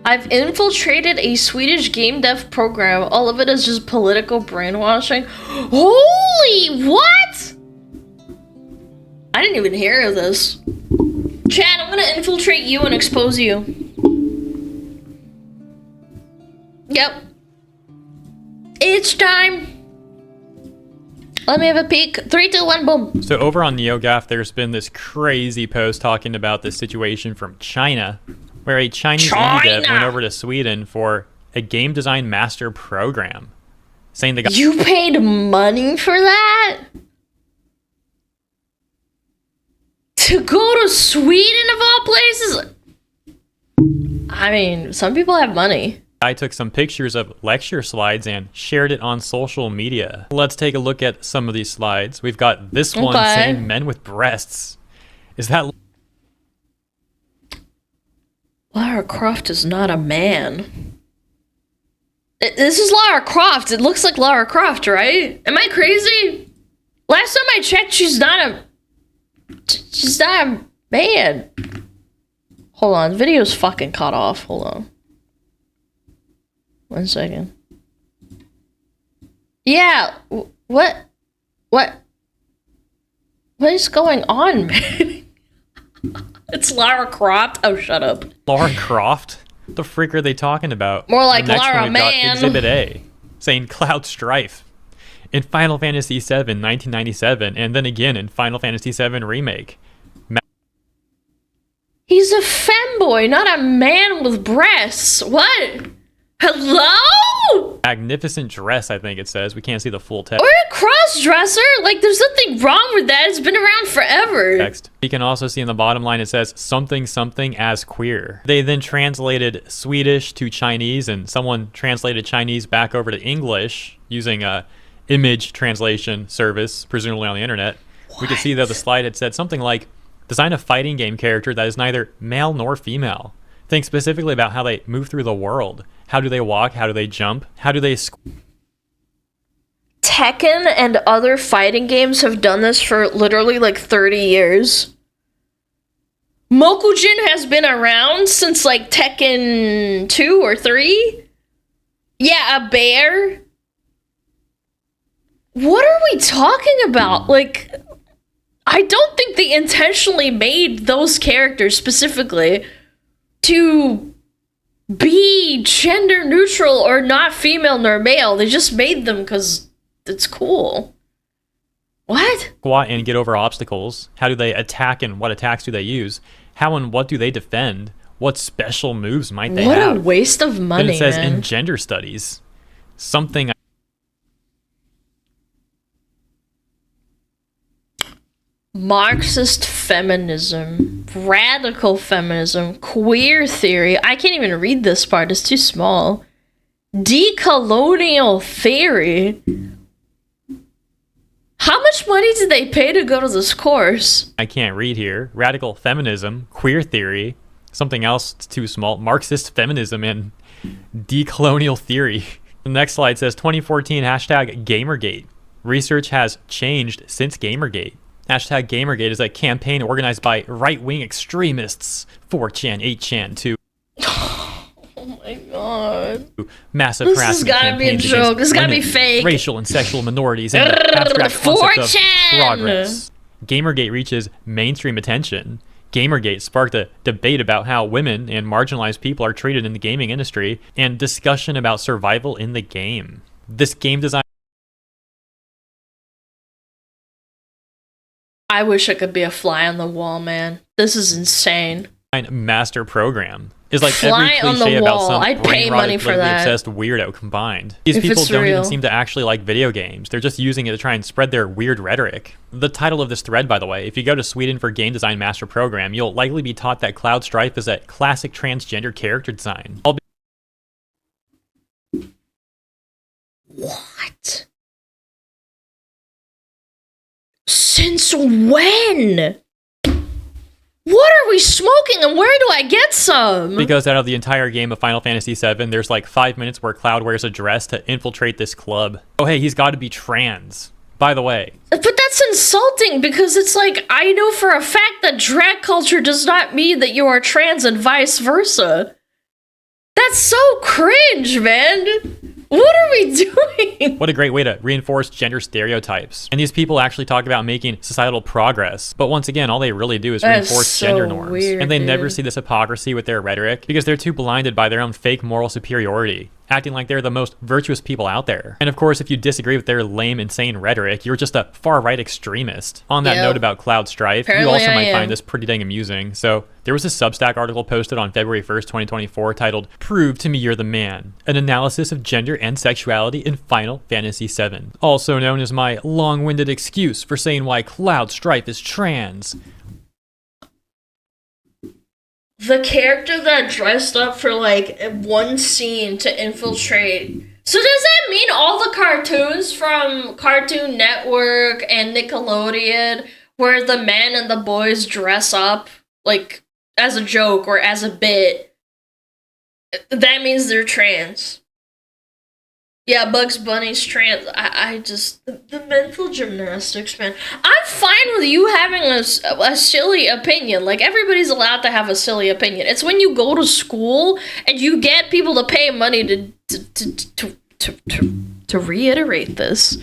I've infiltrated a Swedish game dev program. All of it is just political brainwashing. Holy what? I didn't even hear of this. Chad, I'm gonna infiltrate you and expose you. Yep. It's time. Let me have a peek. 3, 2, 1, boom. So over on NeoGAF, there's been this crazy post talking about this situation from China, where a Chinese indie dev went over to Sweden for a game design master program, saying the guy— You paid money for that? To go to Sweden of all places? I mean, some people have money. I took some pictures of lecture slides and shared it on social media. Let's take a look at some of these slides. We've got this one saying men with breasts. Is that— Lara Croft is not a man. This is Lara Croft. It looks like Lara Croft, right? Am I crazy? Last time I checked, she's not a man. Hold on, the video's fucking cut off. Hold on. 1 second. Yeah, what is going on, man? It's Lara Croft. Oh, shut up. Lara Croft? What the freak are they talking about? More like Lara one, Man. Exhibit A, saying Cloud Strife in Final Fantasy VII 1997, and then again in Final Fantasy VII Remake. He's a femboy, not a man with breasts. What? Hello? Magnificent dress, I think it says. We can't see the full text. Or a cross-dresser? Like, there's nothing wrong with that. It's been around forever. Text. You can also see in the bottom line it says something something as queer. They then translated Swedish to Chinese, and someone translated Chinese back over to English using a image translation service, presumably on the internet. What? We could see that the slide had said something like, design a fighting game character that is neither male nor female. Think specifically about how they move through the world. How do they walk? How do they jump? How do they... Tekken and other fighting games have done this for literally like 30 years. Mokujin has been around since like Tekken 2 or 3. Yeah, a bear. What are we talking about? Like, I don't think they intentionally made those characters specifically to be gender neutral or not female nor male. They just made them because it's cool. What? Squat and get over obstacles. How do they attack and what attacks do they use? How and what do they defend? What special moves might they have? What a waste of money, then it says man. in gender studies. Something... Marxist feminism, radical feminism, queer theory. I can't even read this part, it's too small. Decolonial theory. How much money did they pay to go to this course? I can't read here. Radical feminism, queer theory, something else too small. Marxist feminism and decolonial theory. The next slide says 2014 hashtag Gamergate. Research has changed since Gamergate. Hashtag Gamergate is a campaign organized by right-wing extremists, 4chan, 8chan, to oh my god. Massive This harassment has gotta be a joke. This gotta be fake. Racial and sexual minorities and the abstract concept of progress. Gamergate reaches mainstream attention. Gamergate sparked a debate about how women and marginalized people are treated in the gaming industry and discussion about survival in the game. This game design... I wish I could be a fly on the wall, man. This is insane. Master program is like fly every on cliche the about wall. some I'd pay money for that. obsessed weirdo combined. These If people it's don't real. even seem to actually like video games. They're just using it to try and spread their weird rhetoric. The title of this thread, by the way, if you go to Sweden for game design master program, you'll likely be taught that Cloud Strife is a classic transgender character design. What? Since when? What are we smoking and where do I get some? Because out of the entire game of Final Fantasy VII, there's like 5 minutes where Cloud wears a dress to infiltrate this club. Oh hey, he's got to be trans. By the way. But that's insulting because it's like, I know for a fact that drag culture does not mean that you are trans and vice versa. That's so cringe, man. What are we doing? What a great way to reinforce gender stereotypes. And these people actually talk about making societal progress. But once again, all they really do is reinforce gender norms. Weird, and they never see this hypocrisy with their rhetoric because they're too blinded by their own fake moral superiority, acting like they're the most virtuous people out there. And of course, if you disagree with their lame, insane rhetoric, you're just a far-right extremist. On that note about Cloud Strife, you also might find this pretty dang amusing. So there was a Substack article posted on February 1st, 2024 titled, "Prove to Me You're the Man, an analysis of gender and sexuality in Final Fantasy VII. Also known as my long-winded excuse for saying why Cloud Strife is trans." The character that dressed up for like one scene to infiltrate. So does that mean all the cartoons from Cartoon Network and Nickelodeon where the men and the boys dress up like as a joke or as a bit, that means they're trans? Yeah, Bugs Bunny's trans. I just... The mental gymnastics, man. I'm fine with you having a silly opinion. Like, everybody's allowed to have a silly opinion. It's when you go to school and you get people to pay money to reiterate this.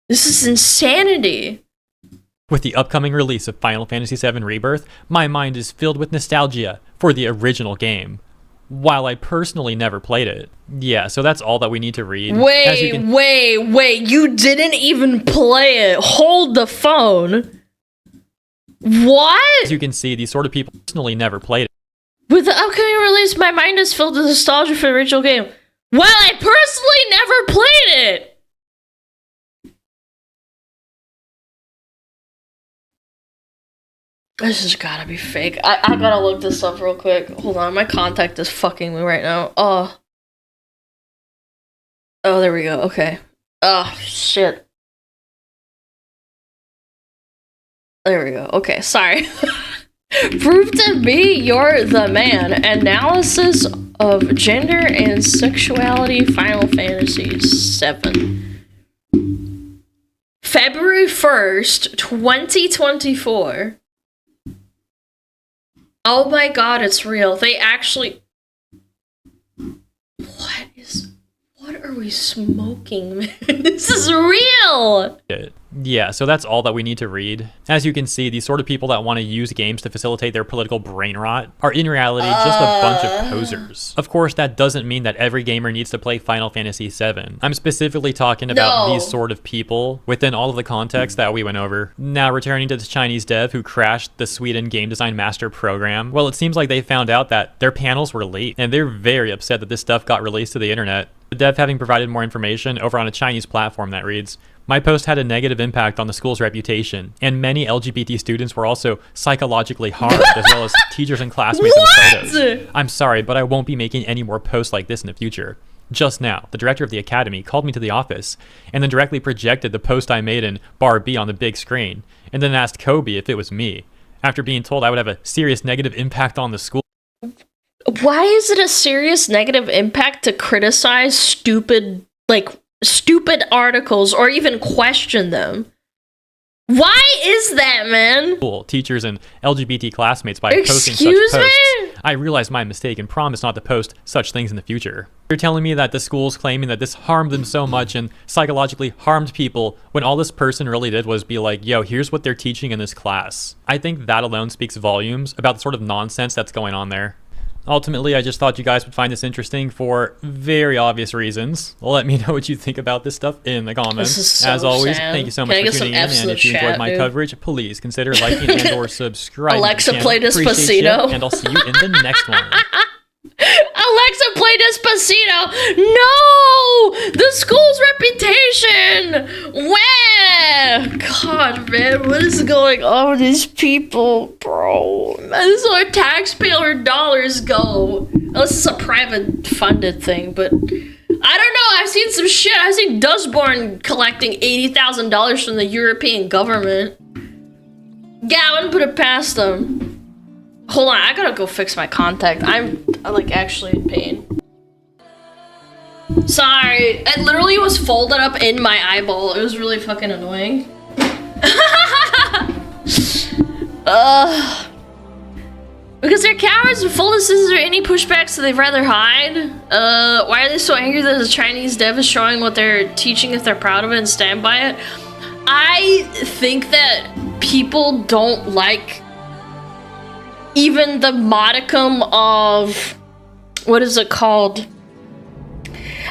This is insanity. With the upcoming release of Final Fantasy VII Rebirth, my mind is filled with nostalgia for the original game, while I personally never played it. Yeah, so that's all that we need to read. Wait, you didn't even play it. Hold the phone. What? As you can see, these sort of people personally never played it. With the upcoming release, my mind is filled with nostalgia for the original game, while I personally never played it. This has gotta be fake. I gotta look this up real quick. Hold on, my contact is fucking me right now. Oh, there we go. Okay. Oh, shit. There we go. Okay, sorry. Prove to me you're the man. Analysis of gender and sexuality, Final Fantasy VII. February 1st, 2024. Oh my god, it's real. They actually... What are we smoking, man? This is real! Yeah, so that's all that we need to read. As you can see, these sort of people that want to use games to facilitate their political brain rot are in reality just a bunch of posers. Of course, that doesn't mean that every gamer needs to play Final Fantasy VII. I'm specifically talking about these sort of people within all of the context that we went over. Now, returning to this Chinese dev who crashed the Sweden Game Design Master program, well, it seems like they found out that their panels were leaked, and they're very upset that this stuff got released to the internet. The dev having provided more information over on a Chinese platform that reads, "My post had a negative impact on the school's reputation, and many LGBT students were also psychologically harmed, as well as teachers and classmates in the photos. I'm sorry, but I won't be making any more posts like this in the future. Just now, the director of the academy called me to the office, and then directly projected the post I made in Bar B on the big screen, and then asked Kobe if it was me, after being told I would have a serious negative impact on the school." Why is it a serious negative impact to criticize stupid articles or even question them? Why is that, man? Teachers and LGBT classmates by posting such posts. I realized my mistake and promise not to post such things in the future. You're telling me that the school's claiming that this harmed them so much and psychologically harmed people when all this person really did was be like, yo, here's what they're teaching in this class. I think that alone speaks volumes about the sort of nonsense that's going on there. Ultimately, I just thought you guys would find this interesting for very obvious reasons. Let me know what you think about this stuff in the comments. This is so As always, sad. thank you so much for tuning in, and if you enjoyed my coverage, please consider liking and or subscribing Alexa, to the play channel. Despacito. And I'll see you in the next one. Alexa, play Despacito! No! The school's reputation! Where? God, man, what is going on with these people, bro? This is where taxpayer dollars go. Unless it's a private funded thing, but... I don't know, I've seen some shit. I've seen Dustborn collecting $80,000 from the European government. Yeah, I wouldn't put it past them. Hold on, I gotta go fix my contact. I'm like actually in pain. Sorry, it literally was folded up in my eyeball. It was really fucking annoying. Because they're cowards with full scissors or any pushback, so they'd rather hide. Why are they so angry that the Chinese dev is showing what they're teaching if they're proud of it and stand by it? I think that people don't like even the modicum of, what is it called?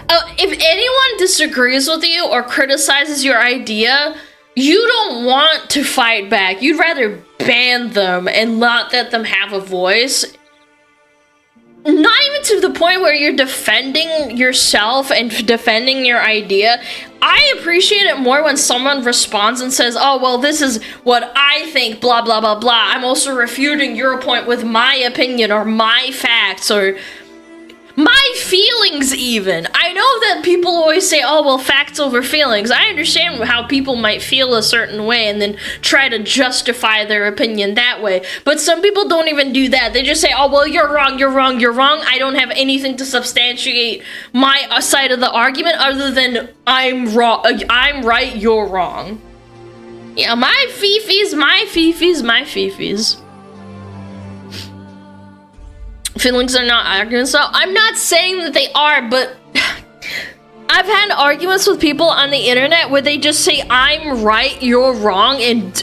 If anyone disagrees with you or criticizes your idea, you don't want to fight back. You'd rather ban them and not let them have a voice. Not even to the point where you're defending yourself and defending your idea. I appreciate it more when someone responds and says, oh, well, this is what I think, blah, blah, blah, blah. I'm also refuting your point with my opinion or my facts or my feelings even. I know that people always say, oh, well, facts over feelings. I understand how people might feel a certain way and then try to justify their opinion that way. But some people don't even do that. They just say, oh, well, you're wrong, you're wrong, you're wrong. I don't have anything to substantiate my side of the argument other than I'm wrong, I'm right, you're wrong. Yeah, my fifis, my fifis, my fifis. Feelings are not arguments. So I'm not saying that they are, but I've had arguments with people on the internet where they just say, I'm right, you're wrong, and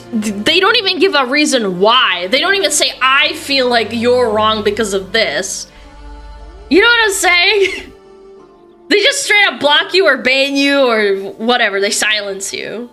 they don't even give a reason why. They don't even say, I feel like you're wrong because of this. You know what I'm saying? They just straight up block you or ban you or whatever. They silence you.